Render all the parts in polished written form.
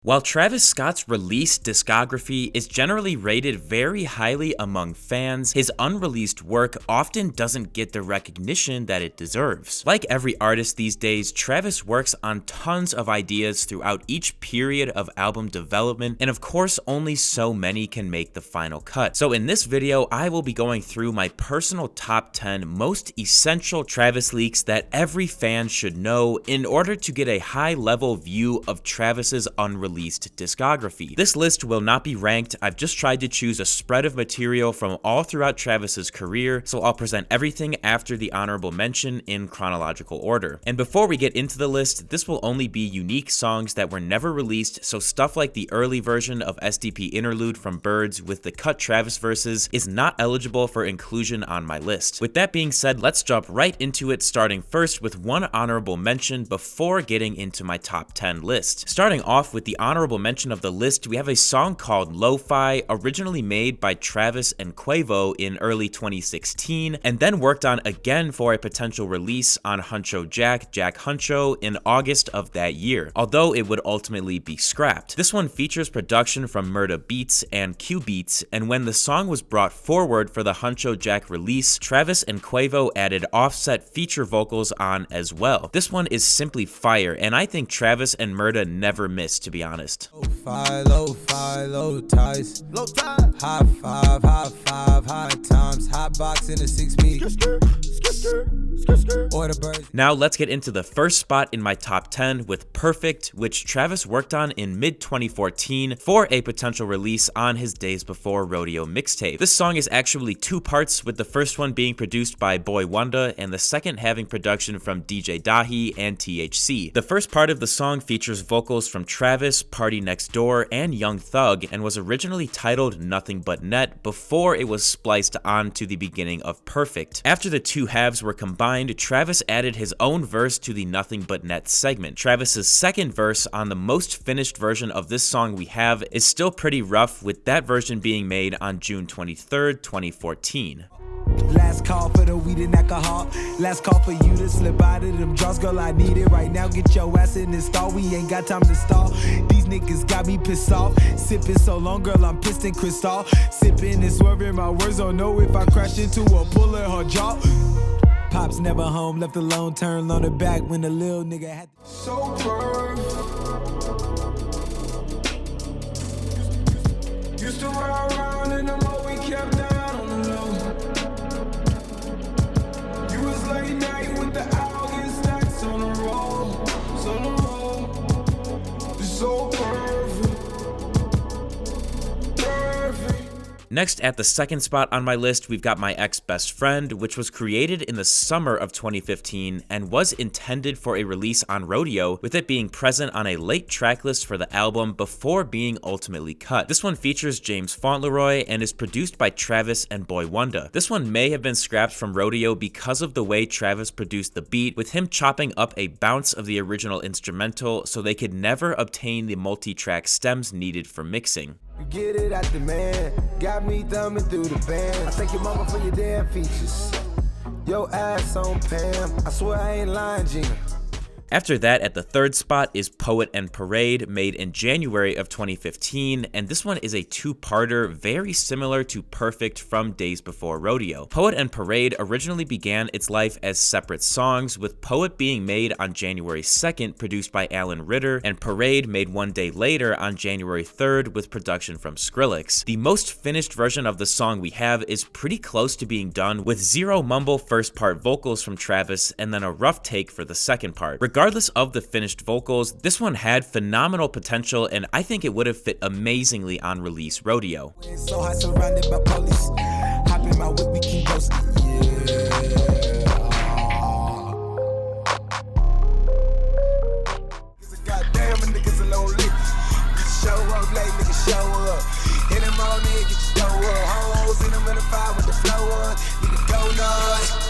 While Travis Scott's released discography is generally rated very highly among fans, his unreleased work often doesn't get the recognition that it deserves. Like every artist these days, Travis works on tons of ideas throughout each period of album development, and of course only so many can make the final cut. So in this video, I will be going through my personal top 10 most essential Travis leaks that every fan should know in order to get a high-level view of Travis's unreleased discography. This list will not be ranked. I've just tried to choose a spread of material from all throughout Travis's career, so I'll present everything after the honorable mention in chronological order. And before we get into the list, this will only be unique songs that were never released, so stuff like the early version of SDP Interlude from Birds with the cut Travis verses is not eligible for inclusion on my list. With that being said, let's jump right into it, starting first with one honorable mention before getting into my top 10 list. Starting off with the honorable mention of the list, we have a song called Lo-Fi, originally made by Travis and Quavo in early 2016, and then worked on again for a potential release on Huncho Jack Huncho in August of that year, although it would ultimately be scrapped. This one features production from Murda Beats and Q Beats, and when the song was brought forward for the Huncho Jack release, Travis and Quavo added Offset feature vocals on as well. This one is simply fire, and I think Travis and Murda never miss, to be honest. Lo-fi, lo-fi, low ties, low tide, high five, high times, hot box in a 6-speed. Now let's get into the first spot in my top 10 with Perfect, which Travis worked on in mid-2014 for a potential release on his Days Before Rodeo mixtape. This song is actually two parts, with the first one being produced by Boy Wonder and the second having production from DJ Dahi and THC. The first part of the song features vocals from Travis, Party Next Door, and Young Thug, and was originally titled Nothing But Net before it was spliced onto the beginning of Perfect. After the two halves were combined, Travis added his own verse to the Nothing But Net segment. Travis's second verse on the most finished version of this song we have is still pretty rough, with that version being made on June 23rd, 2014. Last call for the weed and alcohol. Last call for you to slip out of them draws. Girl, I need it right now. Get your ass in this stall. We ain't got time to stall. These niggas got me pissed off. Sipping so long, girl, I'm pissed in crystal. Sipping and swerving, my words don't know if I crash into a pull in her jaw. Pops never home, left alone, turned on the back when the little nigga had so used to ride around in the mall, we kept down on the low. You was late night with the August stacks on the roll, it's so perfect. Next, at the second spot on my list, we've got My Ex-Best Friend, which was created in the summer of 2015 and was intended for a release on Rodeo, with it being present on a late tracklist for the album before being ultimately cut. This one features James Fauntleroy and is produced by Travis and Boy Wonder. This one may have been scrapped from Rodeo because of the way Travis produced the beat, with him chopping up a bounce of the original instrumental so they could never obtain the multi-track stems needed for mixing. You get it out the man, got me thumbing through the band. I thank your mama for your damn features. Yo ass on Pam, I swear I ain't lying, Gina. After that, at the third spot is Poet and Parade, made in January of 2015, and this one is a two-parter very similar to Perfect from Days Before Rodeo. Poet and Parade originally began its life as separate songs, with Poet being made on January 2nd, produced by Alan Ritter, and Parade made one day later on January 3rd with production from Skrillex. The most finished version of the song we have is pretty close to being done, with zero mumble first part vocals from Travis and then a rough take for the second part. Regardless of the finished vocals, this one had phenomenal potential, and I think it would have fit amazingly on release Rodeo. So high, surrounded by police. Hop in my whip, we keep ghosting. Goddamn, niggas are lonely. Show up late, niggas show up. Hit them all, nigga, get your dough up. Hoes in them in the fire with the flow on. Nigga, go nuts.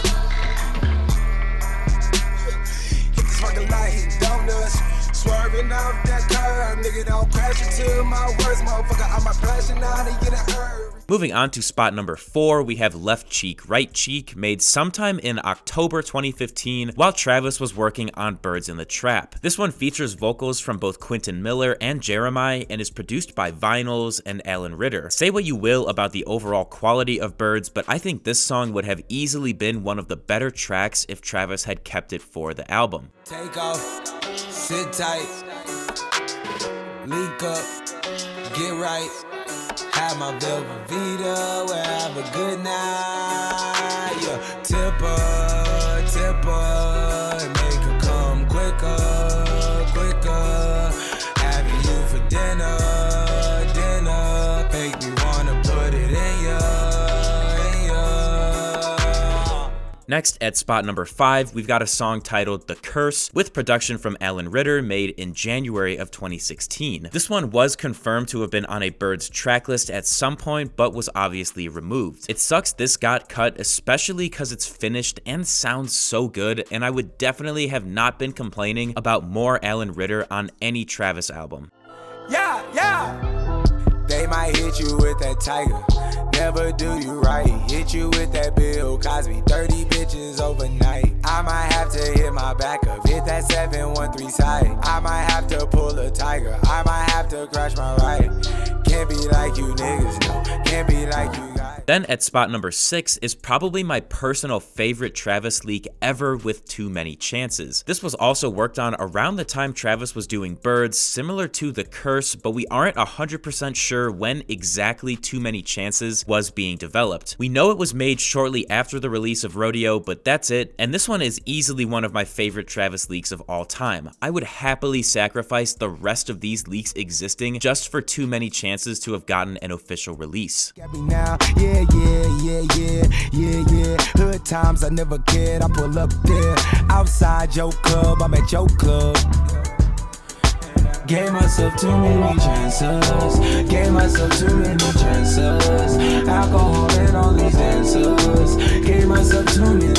Fucking like hitting donuts, swerving off that curb. Nigga, don't crash into my words, motherfucker. I'm a passion now to get a herb. Moving on to spot number 4, we have Left Cheek, Right Cheek, made sometime in October 2015 while Travis was working on Birds in the Trap. This one features vocals from both Quentin Miller and Jeremiah and is produced by Vinyls and Alan Ritter. Say what you will about the overall quality of Birds, but I think this song would have easily been one of the better tracks if Travis had kept it for the album. Take off, sit tight, leak up, get right. Have my Velveeta, where I have a good night. Yeah, tipper, make her come quicker, quicker. Having you for dinner, make me wanna put it in ya. Next, at spot number 5, we've got a song titled The Curse, with production from Alan Ritter, made in January of 2016. This one was confirmed to have been on a Birds tracklist at some point, but was obviously removed. It sucks this got cut, especially because it's finished and sounds so good, and I would definitely have not been complaining about more Alan Ritter on any Travis album. Yeah. They might hit you with that tiger, never do you right. Hit you with that Bill Cosby, 30 bitches overnight. I might have to hit my back up, hit that 713 side. I might have to pull a tiger, I might have to crash my ride. Can't be like you niggas, no, can't be like you guys. Then at spot number 6 is probably my personal favorite Travis leak ever, with Too Many Chances. This was also worked on around the time Travis was doing Birds, similar to The Curse, but we aren't 100% sure when exactly Too Many Chances was being developed. We know it was made shortly after the release of Rodeo, but that's it, and this one is easily one of my favorite Travis leaks of all time. I would happily sacrifice the rest of these leaks existing just for Too Many Chances to have gotten an official release. Yeah. Hood times I never cared. I pull up there outside your club. I'm at your club. Gave myself too many chances. Gave myself too many chances. Alcohol and all these answers. Gave myself too many.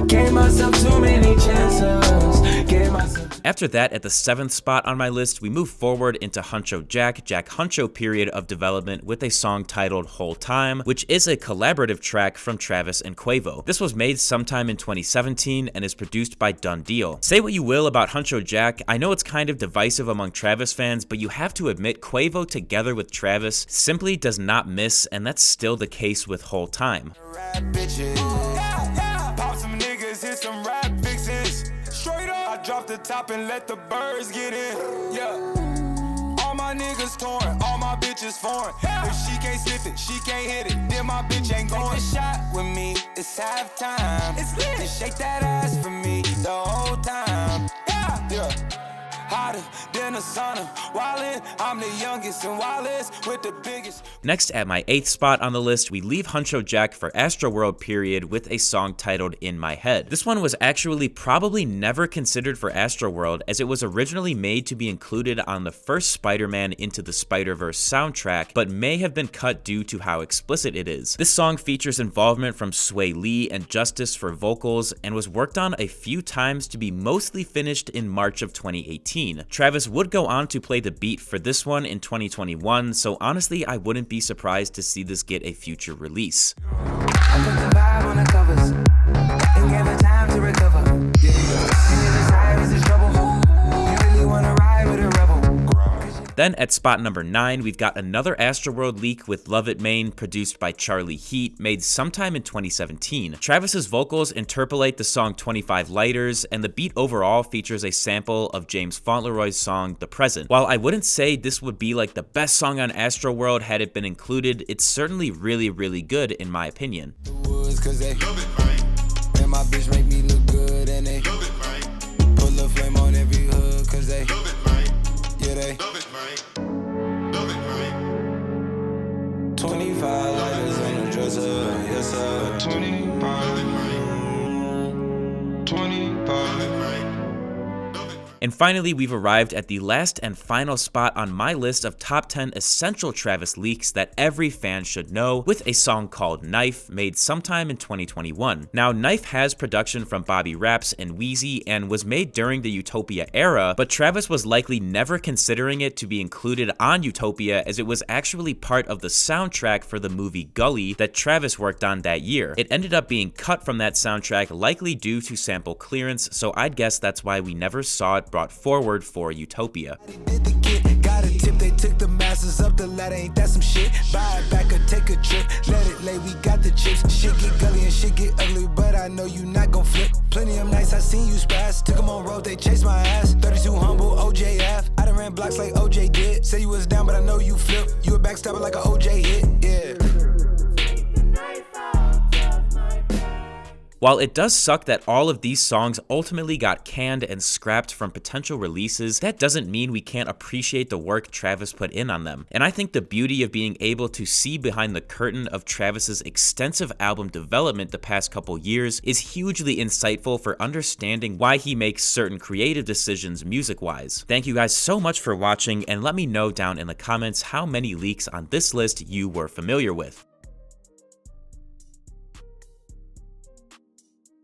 Gave myself too many chances. Gave myself. After that, at the 7th spot on my list, we move forward into Huncho Jack Huncho period of development with a song titled Whole Time, which is a collaborative track from Travis and Quavo. This was made sometime in 2017 and is produced by Done Deal. Say what you will about Huncho Jack, I know it's kind of divisive among Travis fans, but you have to admit Quavo together with Travis simply does not miss, and that's still the case with Whole Time. Drop the top and let the birds get in. Yeah. All my niggas torn, all my bitches foreign. If she can't sniff it, she can't hit it, then my bitch ain't going. Take a shot with me, it's halftime. It's lit. Just shake that ass for me the whole time. Yeah. Hotter than a sauna. Wildin', I'm the youngest and wildest with the biggest. Next, at my 8th spot on the list, we leave Huncho Jack for Astroworld period with a song titled In My Head. This one was actually probably never considered for Astroworld, as it was originally made to be included on the first Spider-Man Into the Spider-Verse soundtrack, but may have been cut due to how explicit it is. This song features involvement from Sway Lee and Justice for vocals, and was worked on a few times to be mostly finished in March of 2018. Travis would go on to play the beat for this one in 2021, so honestly I wouldn't be surprised to see this get a future release. I put the vibe on the covers and gave her time to recover. You really wanna ride with a rebel. Then at spot number 9, we've got another Astroworld leak with Love It Maine, produced by Charlie Heat, made sometime in 2017. Travis's vocals interpolate the song 25 Lighters, and the beat overall features a sample of James Fauntleroy's song The Present. While I wouldn't say this would be like the best song on Astroworld had it been included, it's certainly really, really good in my opinion. My bitch make me look good and they pull a flame on every hood cause they yeah they 25 lighters on the dresser, yes sir. 25 And finally, we've arrived at the last and final spot on my list of top 10 essential Travis leaks that every fan should know, with a song called Knife, made sometime in 2021. Now, Knife has production from Bobby Raps and Wheezy and was made during the Utopia era, but Travis was likely never considering it to be included on Utopia, as it was actually part of the soundtrack for the movie Gully that Travis worked on that year. It ended up being cut from that soundtrack, likely due to sample clearance, so I'd guess that's why we never saw it brought forward for Utopia. They took the masses up the ladder, ain't that some shit? Buy it back or take a trip, let it lay, we got the chips. Shit get gully and shit get ugly, but I know you not gon' flip. Plenty of nights I seen you spaz, took them on road, they chased my ass. 32 humble, OJF, I done ran blocks like OJ did. Say you was down, but I know you flip. You a backstabber like a OJ hit, yeah. While it does suck that all of these songs ultimately got canned and scrapped from potential releases, that doesn't mean we can't appreciate the work Travis put in on them. And I think the beauty of being able to see behind the curtain of Travis's extensive album development the past couple years is hugely insightful for understanding why he makes certain creative decisions music-wise. Thank you guys so much for watching, and let me know down in the comments how many leaks on this list you were familiar with.